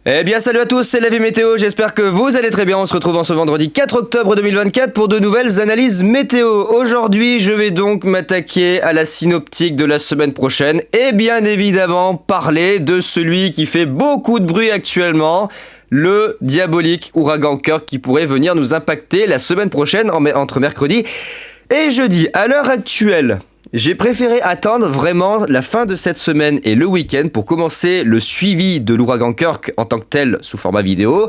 Eh bien salut à tous, c'est la vie météo, j'espère que vous allez très bien. On se retrouve en ce vendredi 4 octobre 2024 pour de nouvelles analyses météo. Aujourd'hui, je vais donc m'attaquer à la synoptique de la semaine prochaine et bien évidemment parler de celui qui fait beaucoup de bruit actuellement, le diabolique ouragan Kirk qui pourrait venir nous impacter la semaine prochaine entre mercredi et jeudi. À l'heure actuelle, j'ai préféré attendre vraiment la fin de cette semaine et le week-end pour commencer le suivi de l'ouragan Kirk en tant que tel sous format vidéo,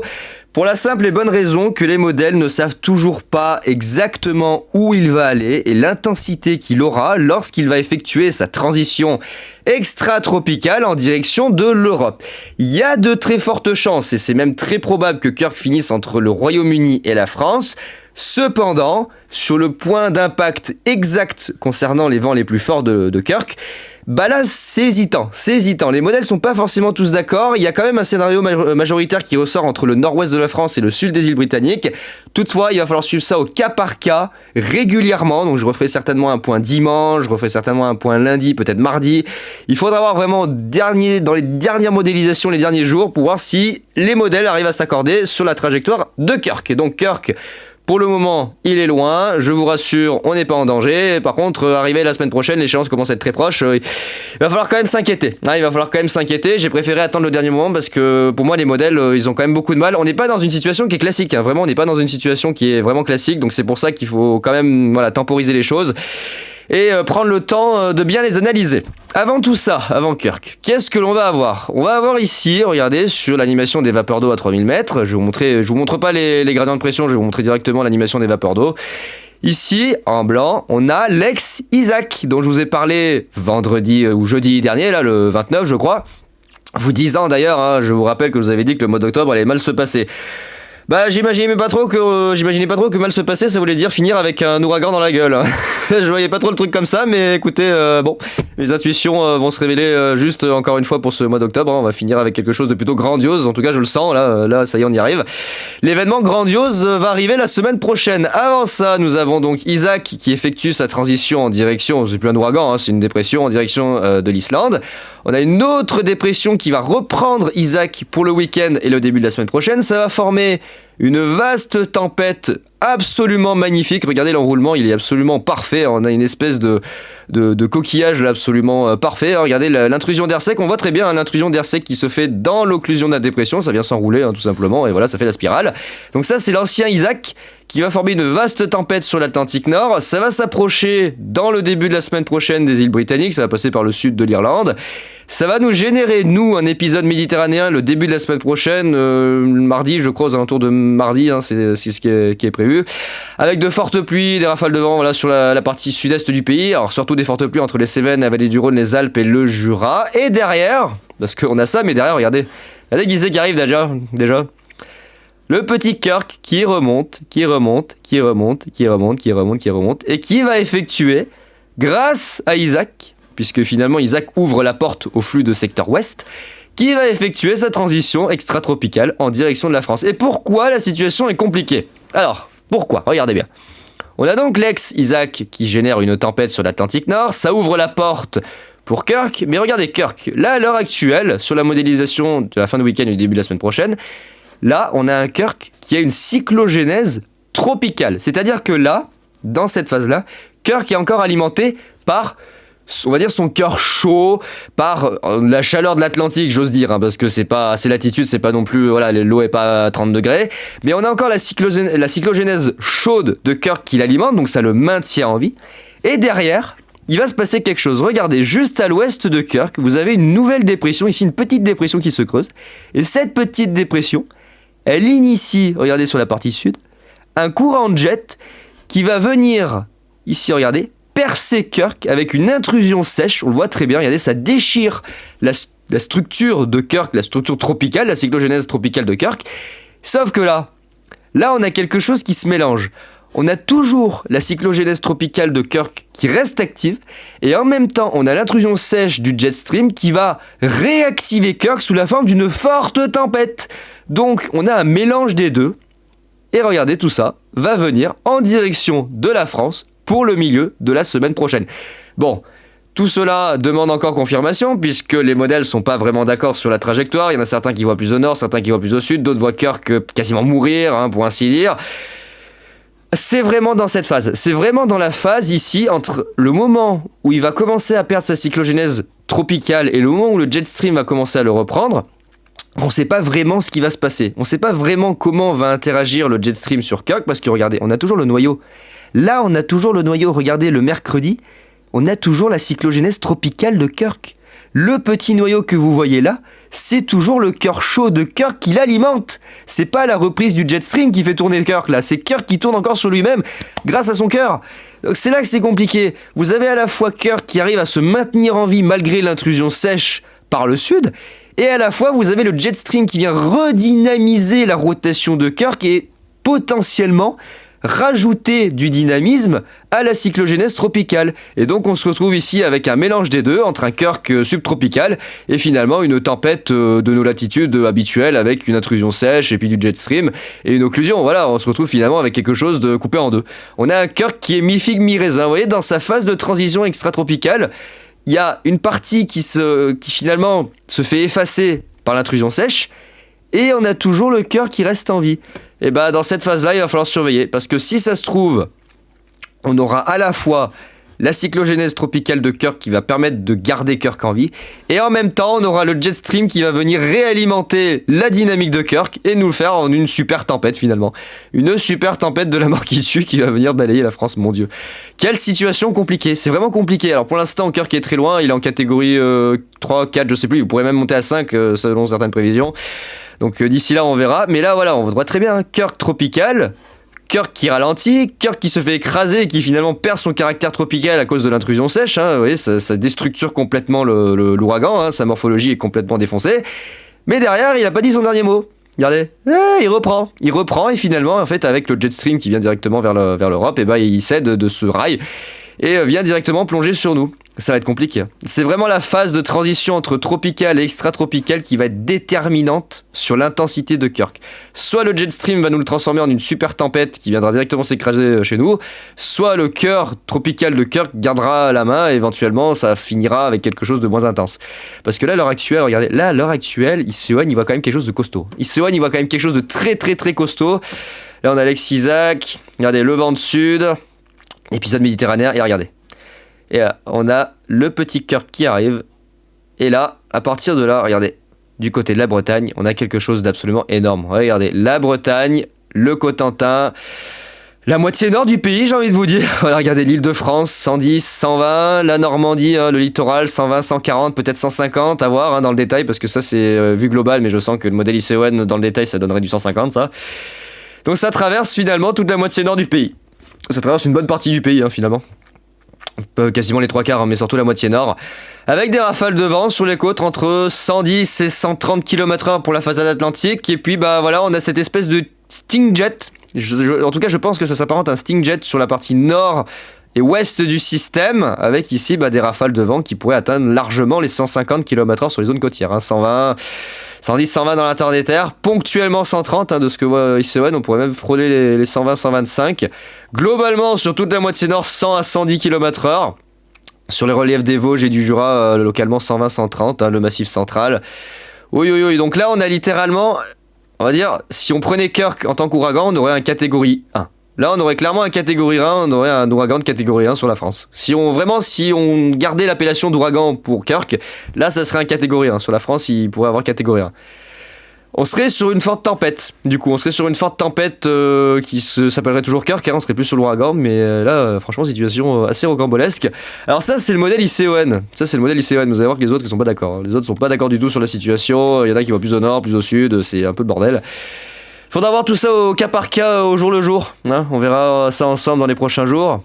pour la simple et bonne raison que les modèles ne savent toujours pas exactement où il va aller et l'intensité qu'il aura lorsqu'il va effectuer sa transition extra-tropicale en direction de l'Europe. Il y a de très fortes chances, et c'est même très probable que Kirk finisse entre le Royaume-Uni et la France. Cependant, sur le point d'impact exact concernant les vents les plus forts de Kirk, bah là c'est hésitant. Les modèles sont pas forcément tous d'accord, il y a quand même un scénario majoritaire qui ressort entre le nord-ouest de la France et le sud des îles britanniques. Toutefois, il va falloir suivre ça au cas par cas, régulièrement, donc je referai certainement un point dimanche, je referai certainement un point lundi, peut-être mardi. Il faudra voir vraiment dans les dernières modélisations, les derniers jours, pour voir si les modèles arrivent à s'accorder sur la trajectoire de Kirk. Et donc Kirk, pour le moment, il est loin, je vous rassure, on n'est pas en danger. Par contre, arrivé la semaine prochaine, l'échéance commence à être très proche. Il va falloir quand même s'inquiéter. J'ai préféré attendre le dernier moment parce que pour moi, les modèles, ils ont quand même beaucoup de mal. On n'est pas dans une situation qui est classique, hein. Vraiment, on n'est pas dans une situation qui est vraiment classique. Donc c'est pour ça qu'il faut quand même temporiser les choses et prendre le temps de bien les analyser. Avant tout ça, avant Kirk, qu'est-ce que l'on va avoir ? On va avoir ici, regardez, sur l'animation des vapeurs d'eau à 3000 mètres, je vous montre pas les gradients de pression, je vais vous montrer directement l'animation des vapeurs d'eau. Ici, en blanc, on a l'ex Isaac, dont je vous ai parlé vendredi ou jeudi dernier, là, le 29 je crois, vous disant d'ailleurs, hein, je vous rappelle que je vous avais dit que le mois d'octobre allait mal se passer. Bah j'imaginais pas trop que mal se passer, ça voulait dire finir avec un ouragan dans la gueule. Je voyais pas trop le truc comme ça, mais écoutez, bon, les intuitions vont se révéler juste encore une fois pour ce mois d'octobre. On va finir avec quelque chose de plutôt grandiose, en tout cas je le sens, là ça y est, on y arrive. L'événement grandiose va arriver la semaine prochaine. Avant ça, nous avons donc Isaac qui effectue sa transition en direction, c'est plus un ouragan, hein, c'est une dépression en direction de l'Islande. On a une autre dépression qui va reprendre Isaac pour le week-end et le début de la semaine prochaine. Ça va former une vaste tempête absolument magnifique. Regardez l'enroulement, il est absolument parfait. On a une espèce de coquillage là, absolument parfait. Regardez l'intrusion d'air sec. On voit très bien hein, l'intrusion d'air sec qui se fait dans l'occlusion de la dépression. Ça vient s'enrouler hein, tout simplement. Et voilà, ça fait la spirale. Donc ça, c'est l'ancien Isaac qui va former une vaste tempête sur l'Atlantique Nord. Ça va s'approcher dans le début de la semaine prochaine des îles britanniques. Ça va passer par le sud de l'Irlande. Ça va nous générer, nous, un épisode méditerranéen le début de la semaine prochaine, mardi, je crois, aux alentours de mardi, hein, c'est ce qui est prévu, avec de fortes pluies, des rafales de vent voilà, sur la partie sud-est du pays, alors surtout des fortes pluies entre les Cévennes, la vallée du Rhône, les Alpes et le Jura, et derrière, parce qu'on a ça, mais derrière, regardez qui c'est qui arrive déjà. Le petit Kirk qui remonte, et qui va effectuer, grâce à Isaac, puisque finalement Isaac ouvre la porte au flux de secteur ouest, qui va effectuer sa transition extra-tropicale en direction de la France. Et pourquoi la situation est compliquée ? Alors, pourquoi ? Regardez bien. On a donc l'ex-Isaac qui génère une tempête sur l'Atlantique Nord, ça ouvre la porte pour Kirk, mais regardez Kirk, là à l'heure actuelle, sur la modélisation de la fin de week-end et du début de la semaine prochaine, là on a un Kirk qui a une cyclogénèse tropicale. C'est-à-dire que là, dans cette phase-là, Kirk est encore alimenté par, on va dire, son cœur chaud, par la chaleur de l'Atlantique, j'ose dire, hein, parce que c'est pas, à ces latitudes, c'est pas non plus, voilà, l'eau est pas à 30 degrés, mais on a encore la cyclogénèse chaude de Kirk qui l'alimente, donc ça le maintient en vie, et derrière, il va se passer quelque chose. Regardez, juste à l'ouest de Kirk, vous avez une nouvelle dépression, ici une petite dépression qui se creuse, et cette petite dépression, elle initie, regardez sur la partie sud, un courant de jet qui va venir, ici regardez, percer Kirk avec une intrusion sèche, on le voit très bien, regardez, ça déchire la structure de Kirk, la structure tropicale, la cyclogénèse tropicale de Kirk, sauf que là on a quelque chose qui se mélange. On a toujours la cyclogénèse tropicale de Kirk qui reste active, et en même temps on a l'intrusion sèche du jet stream qui va réactiver Kirk sous la forme d'une forte tempête. Donc on a un mélange des deux, et regardez, tout ça va venir en direction de la France pour le milieu de la semaine prochaine. Bon, Tout cela demande encore confirmation puisque les modèles sont pas vraiment d'accord sur la trajectoire. Il y en a certains qui voient plus au nord, certains qui voient plus au sud, d'autres voient Kirk quasiment mourir, pour ainsi dire. C'est vraiment dans cette phase. C'est vraiment dans la phase ici entre le moment où il va commencer à perdre sa cyclogénèse tropicale et le moment où le jet stream va commencer à le reprendre. On ne sait pas vraiment ce qui va se passer. On ne sait pas vraiment comment va interagir le jet stream sur Kirk parce que regardez, on a toujours le noyau. Là, on a toujours le noyau. Regardez, le mercredi, on a toujours la cyclogénèse tropicale de Kirk. Le petit noyau que vous voyez là, c'est toujours le cœur chaud de Kirk qui l'alimente. C'est pas la reprise du jet stream qui fait tourner Kirk là, c'est Kirk qui tourne encore sur lui-même grâce à son cœur. Donc c'est là que c'est compliqué. Vous avez à la fois Kirk qui arrive à se maintenir en vie malgré l'intrusion sèche par le sud, et à la fois vous avez le jet stream qui vient redynamiser la rotation de Kirk et potentiellement rajouter du dynamisme à la cyclogénèse tropicale. Et donc on se retrouve ici avec un mélange des deux, entre un Kirk subtropical et finalement une tempête de nos latitudes habituelles avec une intrusion sèche et puis du jet stream et une occlusion. Voilà, on se retrouve finalement avec quelque chose de coupé en deux. On a un Kirk qui est mi-figue, mi-raisin. Vous voyez, dans sa phase de transition extratropicale, il y a une partie qui finalement se fait effacer par l'intrusion sèche et on a toujours le Kirk qui reste en vie. Et bah dans cette phase-là, il va falloir surveiller parce que si ça se trouve, on aura à la fois la cyclogénèse tropicale de Kirk qui va permettre de garder Kirk en vie et en même temps, on aura le jet stream qui va venir réalimenter la dynamique de Kirk et nous le faire en une super tempête finalement. Une super tempête de la mort qui tue qui va venir balayer la France, mon Dieu. Quelle situation compliquée, c'est vraiment compliqué. Alors pour l'instant, Kirk est très loin, il est en catégorie 3, 4, je sais plus, il pourrait même monter à 5 selon certaines prévisions. Donc d'ici là on verra, mais là voilà, on voit très bien Kirk tropical, Kirk qui ralentit, Kirk qui se fait écraser et qui finalement perd son caractère tropical à cause de l'intrusion sèche, vous voyez, ça déstructure complètement l'ouragan, sa morphologie est complètement défoncée, mais derrière il a pas dit son dernier mot. Regardez, il reprend et finalement en fait avec le jet stream qui vient directement vers l'Europe, et il cède de ce rail et vient directement plonger sur nous. Ça va être compliqué. C'est vraiment la phase de transition entre tropical et extratropical qui va être déterminante sur l'intensité de Kirk. Soit le jet stream va nous le transformer en une super tempête qui viendra directement s'écraser chez nous, soit le cœur tropical de Kirk gardera la main et éventuellement ça finira avec quelque chose de moins intense. Parce que là, à l'heure actuelle, regardez, là, à l'heure actuelle, il voit quand même quelque chose de costaud. Il voit quand même quelque chose de très très très costaud. Là, on a Alex Isaac, regardez, le vent de sud, épisode méditerranéen, et regardez. Et on a le petit Kirk qui arrive. Et là, à partir de là, regardez, du côté de la Bretagne, on a quelque chose d'absolument énorme. Regardez, la Bretagne, le Cotentin, la moitié nord du pays, j'ai envie de vous dire. Voilà, regardez l'Île-de-France, 110, 120, la Normandie, le littoral, 120, 140, peut-être 150, à voir dans le détail, parce que ça c'est vu global, mais je sens que le modèle ICON dans le détail, ça donnerait du 150, ça. Donc ça traverse finalement toute la moitié nord du pays. Ça traverse une bonne partie du pays, finalement. Quasiment les 3/4, mais surtout la moitié nord, avec des rafales de vent sur les côtes entre 110 et 130 km/h pour la façade atlantique, et puis voilà, on a cette espèce de Stingjet, en tout cas je pense que ça s'apparente à un Stingjet sur la partie nord et ouest du système, avec ici des rafales de vent qui pourraient atteindre largement les 150 km/h sur les zones côtières, 120, 110, 120 dans l'intérieur des terres, ponctuellement 130 de ce que voit ICON, on pourrait même frôler les 120, 125. Globalement, sur toute la moitié nord, 100 à 110 km/h. Sur les reliefs des Vosges et du Jura, localement 120, 130, le massif central. Oui, donc là on a littéralement, on va dire, si on prenait Kirk en tant qu'ouragan, on aurait un catégorie 1. Là, on aurait clairement un catégorie 1, on aurait un ouragan de catégorie 1 sur la France. Si on gardait l'appellation d'ouragan pour Kirk, là, ça serait un catégorie 1. Sur la France, il pourrait avoir catégorie 1. On serait sur une forte tempête. Du coup, on serait sur une forte tempête qui s'appellerait toujours Kirk, on serait plus sur l'ouragan, mais là, franchement, situation assez rocambolesque. Alors ça, c'est le modèle ICON. Vous allez voir que les autres, ils sont pas d'accord. Les autres sont pas d'accord du tout sur la situation. Il y en a qui vont plus au nord, plus au sud, c'est un peu le bordel. Faudra voir tout ça au cas par cas, au jour le jour. On verra ça ensemble dans les prochains jours.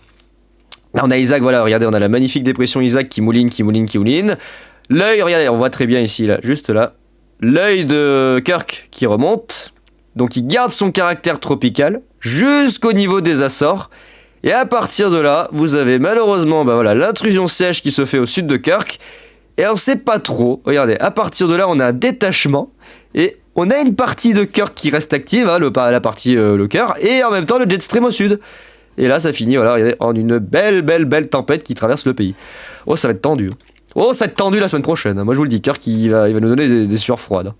Là, on a Isaac, voilà, regardez, on a la magnifique dépression Isaac qui mouline. L'œil, regardez, on voit très bien ici, là, juste là. L'œil de Kirk qui remonte. Donc, il garde son caractère tropical jusqu'au niveau des Açores. Et à partir de là, vous avez malheureusement l'intrusion sèche qui se fait au sud de Kirk. Et on sait pas trop. Regardez, à partir de là, on a un détachement. Et on a une partie de Kirk qui reste active, la partie le cœur, et en même temps le jet stream au sud. Et là, ça finit, voilà, regardez, en une belle tempête qui traverse le pays. Oh, ça va être tendu. Oh, ça va être tendu la semaine prochaine. Moi, je vous le dis, Kirk, il va nous donner des sueurs froides.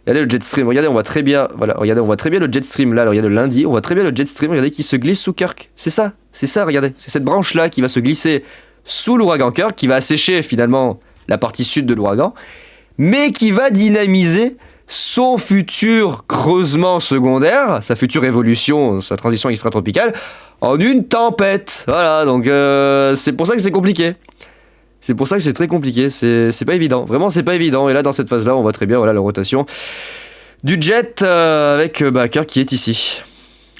Regardez le jet stream, regardez, on voit très bien, voilà, regardez, on voit très bien le jet stream là, regardez le lundi, on voit très bien le jet stream, regardez, qui se glisse sous Kirk. C'est ça, regardez, c'est cette branche là qui va se glisser sous l'ouragan Kirk, qui va assécher finalement la partie sud de l'ouragan, mais qui va dynamiser son futur creusement secondaire, sa future évolution, sa transition extratropicale, en une tempête. Voilà, donc c'est pour ça que c'est compliqué. C'est pour ça que c'est très compliqué, c'est pas évident. Vraiment, c'est pas évident. Et là, dans cette phase-là, on voit très bien, voilà, la rotation du jet avec Kirk qui est ici.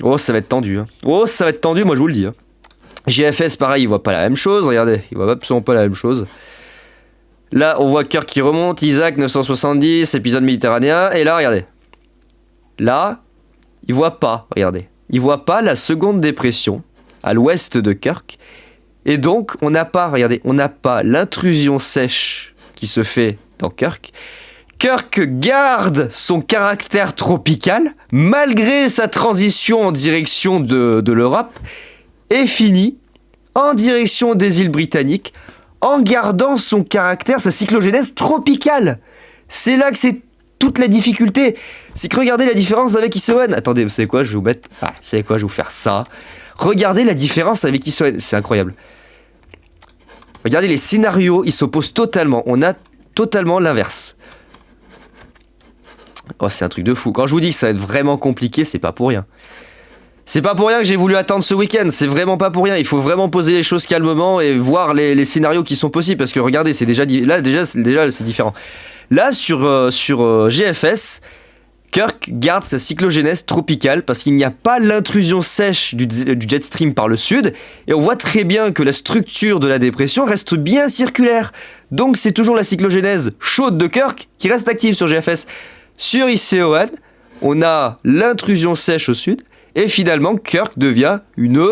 Oh, ça va être tendu. Hein. Oh, ça va être tendu, moi je vous le dis. Hein. GFS, pareil, il voit pas la même chose. Regardez, il voit absolument pas la même chose. Là, on voit Kirk qui remonte, Isaac 970, épisode méditerranéen, et là, regardez. Là, il voit pas, regardez. Il voit pas la seconde dépression à l'ouest de Kirk, et donc on n'a pas, regardez, on n'a pas l'intrusion sèche qui se fait dans Kirk. Kirk garde son caractère tropical, malgré sa transition en direction de l'Europe, et finit en direction des îles britanniques, en gardant son caractère, sa cyclogénèse tropicale. C'est là que c'est toute la difficulté. C'est que regardez la différence avec Isewan. Attendez, vous savez quoi, je vais vous mettre... Ah, vous savez quoi, je vais vous faire ça. Regardez la différence avec Isewan, c'est incroyable. Regardez les scénarios, ils s'opposent totalement. On a totalement l'inverse. Oh, c'est un truc de fou. Quand je vous dis que ça va être vraiment compliqué, c'est pas pour rien. C'est pas pour rien que j'ai voulu attendre ce week-end, c'est vraiment pas pour rien. Il faut vraiment poser les choses calmement et voir les scénarios qui sont possibles. Parce que regardez, c'est déjà c'est différent. Là, sur GFS, Kirk garde sa cyclogénèse tropicale parce qu'il n'y a pas l'intrusion sèche du jet stream par le sud. Et on voit très bien que la structure de la dépression reste bien circulaire. Donc c'est toujours la cyclogénèse chaude de Kirk qui reste active sur GFS. Sur ICO1, on a l'intrusion sèche au sud. Et finalement, Kirk devient une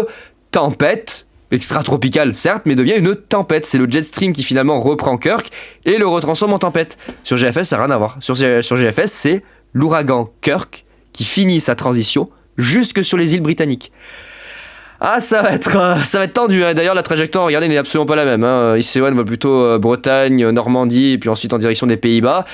tempête, extra-tropicale certes, mais devient une tempête. C'est le jet stream qui finalement reprend Kirk et le retransforme en tempête. Sur GFS, ça n'a rien à voir. Sur GFS, c'est l'ouragan Kirk qui finit sa transition jusque sur les îles britanniques. Ah, ça va être tendu. Hein. D'ailleurs, la trajectoire, regardez, n'est absolument pas la même. Hein. IC1 va plutôt Bretagne, Normandie, et puis ensuite en direction des Pays-Bas.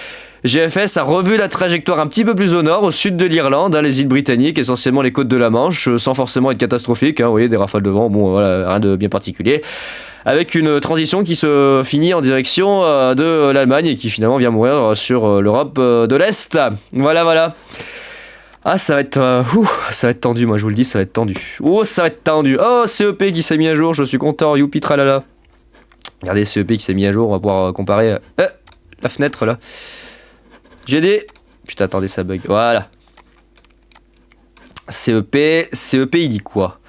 GFS a revu la trajectoire un petit peu plus au nord, au sud de l'Irlande, hein, les îles britanniques, essentiellement les côtes de la Manche, sans forcément être catastrophique. Hein, vous voyez, des rafales de vent, bon, voilà, rien de bien particulier. Avec une transition qui se finit en direction de l'Allemagne et qui finalement vient mourir sur l'Europe de l'Est. Voilà. Ah, ça va être tendu, moi je vous le dis, ça va être tendu. Oh, ça va être tendu. Oh, CEP qui s'est mis à jour, je suis content, youpi tralala. Regardez, CEP qui s'est mis à jour, on va pouvoir comparer la fenêtre là. GD. Putain, attendez, ça bug. Voilà. CEP, il dit quoi?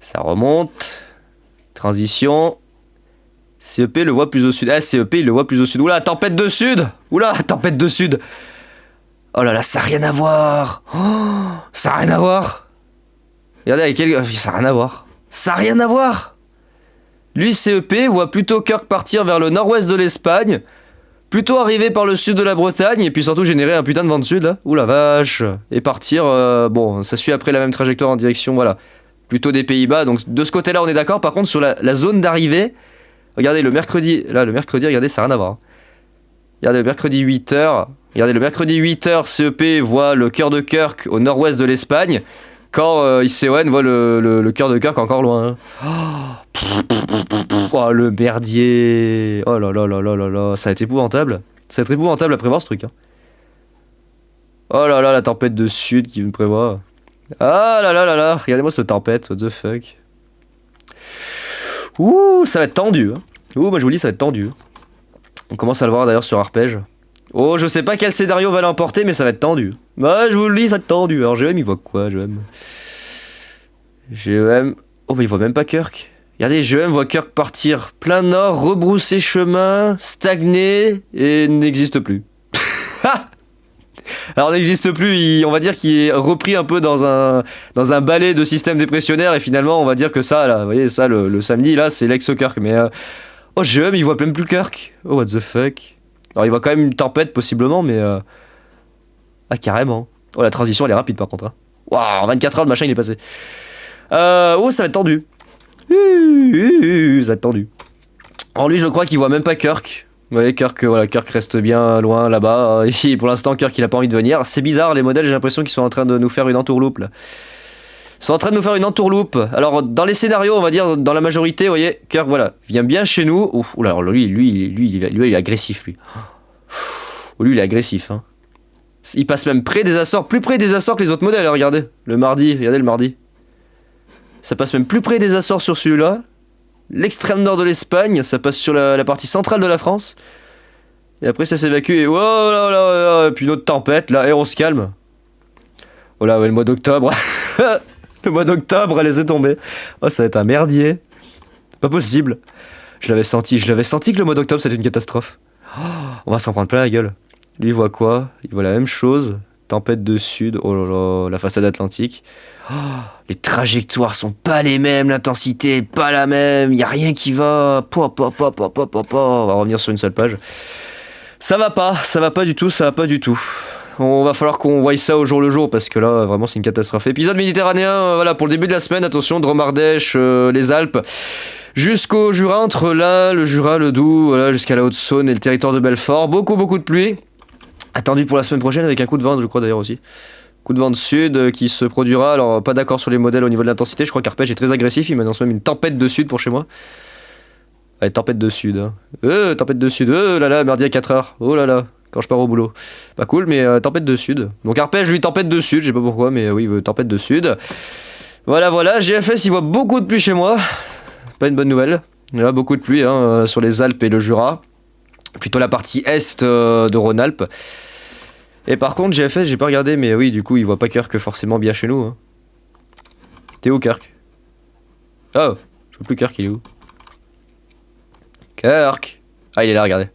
Ça remonte. Transition. CEP le voit plus au sud. Ah, CEP, il le voit plus au sud. Oula, tempête de sud. Oh là là, ça n'a rien à voir. Oh, ça n'a rien à voir. Regardez avec quel... Ça n'a rien à voir. Lui, CEP, voit plutôt Kirk partir vers le nord-ouest de l'Espagne, plutôt arriver par le sud de la Bretagne, et puis surtout générer un putain de vent de sud, là. Ouh la vache. Et partir, bon, ça suit après la même trajectoire en direction, voilà, plutôt des Pays-Bas. Donc de ce côté-là, on est d'accord. Par contre, sur la zone d'arrivée, regardez, le mercredi, regardez, ça n'a rien à voir. Regardez, le mercredi 8h, CEP voit le cœur de Kirk au nord-ouest de l'Espagne, quand ICON voit le cœur de Kirk encore loin. Oh, le merdier. Oh là là là là là là, ça va être épouvantable. Ça va être épouvantable à prévoir ce truc. Hein. Oh là là, la tempête de sud qui me prévoit. Ah là là là là, regardez-moi cette tempête, what the fuck. Ouh, ça va être tendu. Hein. Ouh, moi je vous dis, ça va être tendu. On commence à le voir d'ailleurs sur Arpège. Oh, je sais pas quel scénario va l'emporter, mais ça va être tendu. Bah, je vous le dis, ça va être tendu. Alors, GEM, il voit quoi, GEM? Oh, bah, il voit même pas Kirk. Regardez, GEM voit Kirk partir plein nord, rebrousser chemin, stagner, et n'existe plus. Alors, n'existe plus, on va dire qu'il est repris un peu dans un balai de système dépressionnaire, et finalement, on va dire que ça, là, vous voyez, ça, le samedi, là, c'est l'exo-Kirk. Mais, oh, GEM, il voit même plus Kirk. Oh, what the fuck. Alors il voit quand même une tempête possiblement, mais ah carrément. Oh, la transition elle est rapide par contre. Waouh, en 24 heures le machin il est passé. Oh, ça va être tendu. Ça va être tendu. Alors lui, je crois qu'il voit même pas Kirk. Vous voyez, Kirk, voilà, Kirk reste bien loin là-bas. Et pour l'instant, Kirk, il a pas envie de venir. C'est bizarre, les modèles, j'ai l'impression qu'ils sont en train de nous faire une entourloupe, là. Ils sont en train de nous faire une entourloupe. Alors, dans les scénarios, on va dire, dans la majorité, vous voyez, Kirk, voilà, vient bien chez nous. Ouf, oula, alors lui, il est agressif, lui. Lui, il est agressif, hein. Il passe même près des Açores, plus près des Açores que les autres modèles, hein, regardez. Le mardi, regardez le mardi. Ça passe même plus près des Açores sur celui-là. L'extrême nord de l'Espagne, ça passe sur la partie centrale de la France. Et après ça s'évacue et oh là là là, puis une autre tempête là, et on se calme. Oh là, ouais, le mois d'octobre. Le mois d'octobre, elle laissait tomber. Oh, ça va être un merdier. Pas possible. Je l'avais senti que le mois d'octobre c'était une catastrophe. Oh, on va s'en prendre plein la gueule. Lui il voit quoi? Il voit la même chose. Tempête de sud, oh là là, la façade atlantique. Oh, les trajectoires sont pas les mêmes, l'intensité est pas la même, y a rien qui va. On va revenir sur une seule page. Ça va pas du tout, ça va pas du tout. On va falloir qu'on voie ça au jour le jour parce que là vraiment c'est une catastrophe. Épisode méditerranéen, voilà pour le début de la semaine, attention, Dromardèche, les Alpes. Jusqu'au Jura, entre là, le Jura, le Doubs, voilà, jusqu'à la Haute-Saône et le territoire de Belfort. Beaucoup de pluie. Attendu pour la semaine prochaine avec un coup de vent, je crois d'ailleurs aussi. Coup de vent de sud qui se produira. Alors, pas d'accord sur les modèles au niveau de l'intensité. Je crois qu'Arpège est très agressif. Il m'annonce même une tempête de sud pour chez moi. Ouais, tempête de sud. Hein. Tempête de sud. Là là, merdier à 4h. Oh là là, quand je pars au boulot. Pas cool, mais tempête de sud. Donc Arpège, lui, tempête de sud. Je sais pas pourquoi, mais oui, tempête de sud. Voilà. GFS, il voit beaucoup de pluie chez moi. Pas une bonne nouvelle. Il y a beaucoup de pluie hein, sur les Alpes et le Jura. Plutôt la partie est de Rhône-Alpes. Et par contre, GFS, j'ai pas regardé, mais oui, du coup, il voit pas Kirk forcément bien chez nous. Hein. T'es où, Kirk? Oh, je vois plus Kirk, il est où? Kirk! Ah, il est là, regardez.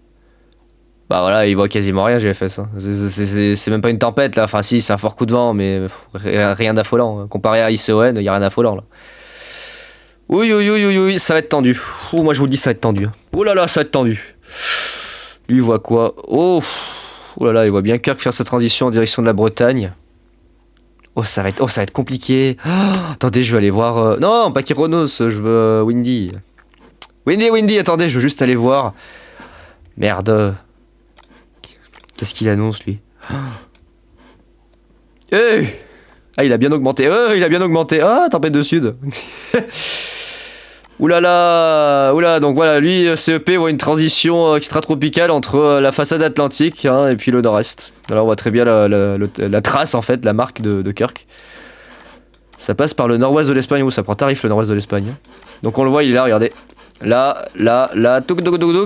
Bah voilà, il voit quasiment rien, GFS. Hein. C'est même pas une tempête, là. Enfin, si, c'est un fort coup de vent, mais rien d'affolant. Hein. Comparé à ICON, il y a rien d'affolant, là. Oui, ça va être tendu. Ouh, moi, je vous le dis, ça va être tendu. Hein. Oh là là, ça va être tendu. Lui, il voit quoi? Oh là là, il voit bien Kirk faire sa transition en direction de la Bretagne. Oh, ça va être compliqué. Oh, attendez, je vais aller voir... Non, pas Kyronos, je veux Windy. Windy, attendez, je veux juste aller voir. Merde. Qu'est-ce qu'il annonce, lui? Hey ah, il a bien augmenté. Ah, tempête de sud. Oula, donc voilà, lui, CEP voit une transition extra-tropicale entre la façade atlantique hein, et puis le nord-est. Alors on voit très bien la trace, en fait, la marque de Kirk. Ça passe par le nord-ouest de l'Espagne, où ça prend tarif le nord-ouest de l'Espagne. Donc on le voit, il est là, regardez. Là, touk,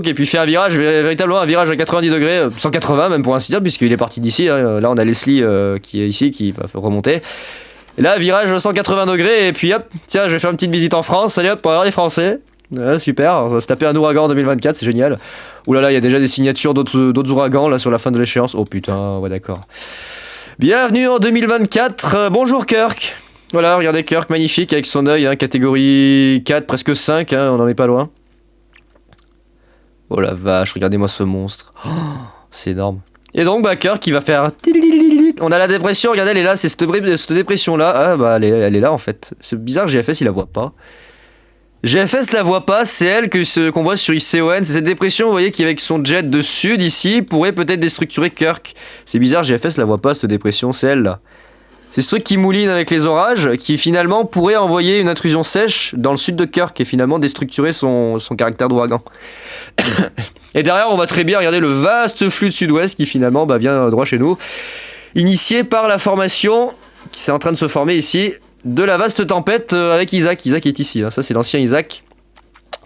et puis il fait un virage, véritablement un virage à 90 degrés, 180 même pour ainsi dire, puisqu'il est parti d'ici. Hein. Là on a Leslie qui est ici, qui va remonter. Et là, virage 180 degrés, et puis hop, tiens, je vais faire une petite visite en France, allez hop, pour voir les Français. Ouais, super, on va se taper un ouragan en 2024, c'est génial. Oulala, il y a déjà des signatures d'autres ouragans là sur la fin de l'échéance. Oh putain, ouais d'accord. Bienvenue en 2024, bonjour Kirk. Voilà, regardez Kirk, magnifique, avec son œil, hein, catégorie 4, presque 5, hein, on en est pas loin. Oh la vache, regardez-moi ce monstre. Oh, c'est énorme. Et donc, bah, Kirk, il va faire... On a la dépression, regardez, elle est là, c'est cette dépression-là. Ah, bah, elle est là, en fait. C'est bizarre, GFS, il la voit pas. GFS la voit pas, c'est elle qu'on voit sur ICON. C'est cette dépression, vous voyez, qui avec son jet de sud, ici, pourrait peut-être déstructurer Kirk. C'est bizarre, GFS la voit pas, cette dépression, c'est elle, là. C'est ce truc qui mouline avec les orages, qui finalement pourrait envoyer une intrusion sèche dans le sud de Kirk et finalement déstructurer son caractère d'ouragan. Et derrière, on voit très bien regarder le vaste flux de sud-ouest qui finalement vient droit chez nous, initié par la formation qui est en train de se former ici de la vaste tempête avec Isaac. Isaac est ici, hein. Ça c'est l'ancien Isaac.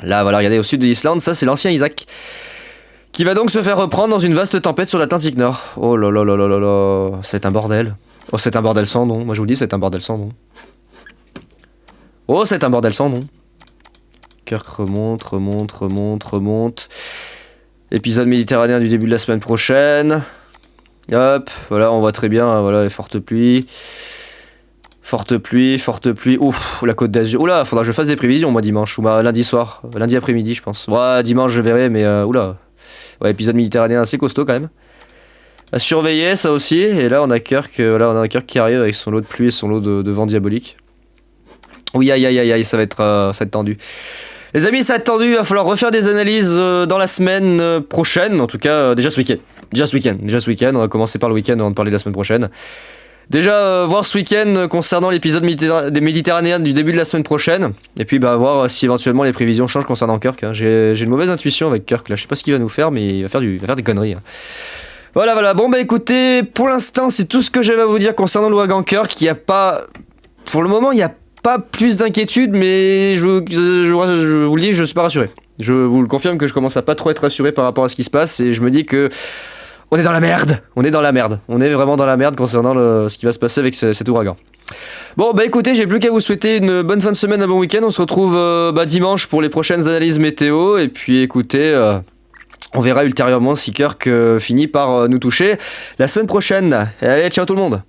Là, voilà, regardez au sud de l'Islande, ça c'est l'ancien Isaac. Qui va donc se faire reprendre dans une vaste tempête sur l'Atlantique Nord. Oh là là là là là là, c'est un bordel. Oh, c'est un bordel sans nom. Moi, je vous le dis, c'est un bordel sans nom. Oh, c'est un bordel sans nom. Kirk remonte. Épisode méditerranéen du début de la semaine prochaine. Hop, voilà, on voit très bien, voilà, les fortes pluies. Forte pluie. Ouf, la Côte d'Azur. Oula, faudra que je fasse des prévisions, moi, dimanche. Ou lundi soir. Lundi après-midi, je pense. Ouais, dimanche, je verrai, mais oula. Ouais, épisode méditerranéen assez costaud, quand même. À surveiller, ça aussi. Et là, on a Kirk qui arrive avec son lot de pluie et son lot de vent diabolique. Oui, aïe, aïe, aïe, aïe, ça va être tendu. Les amis, ça va être tendu, il va falloir refaire des analyses dans la semaine prochaine, en tout cas déjà ce week-end. Déjà ce week-end, on va commencer par le week-end avant de parler de la semaine prochaine. Déjà voir ce week-end concernant l'épisode des Méditerranéens du début de la semaine prochaine, et puis voir si éventuellement les prévisions changent concernant Kirk. Hein. J'ai une mauvaise intuition avec Kirk là, je sais pas ce qu'il va nous faire, mais il va faire des conneries. Hein. Voilà, bon bah écoutez, pour l'instant c'est tout ce que j'avais à vous dire concernant l'ouragan Kirk. Il n'y a pas, pour le moment il n'y a pas plus d'inquiétude, mais je vous le dis, je suis pas rassuré. Je vous le confirme que je commence à pas trop être rassuré par rapport à ce qui se passe, et je me dis que on est dans la merde. On est vraiment dans la merde concernant ce qui va se passer avec cet ouragan. Bon bah écoutez, j'ai plus qu'à vous souhaiter une bonne fin de semaine, un bon week-end. On se retrouve dimanche pour les prochaines analyses météo, et puis écoutez, on verra ultérieurement si Kirk finit par nous toucher la semaine prochaine. Et allez, ciao tout le monde.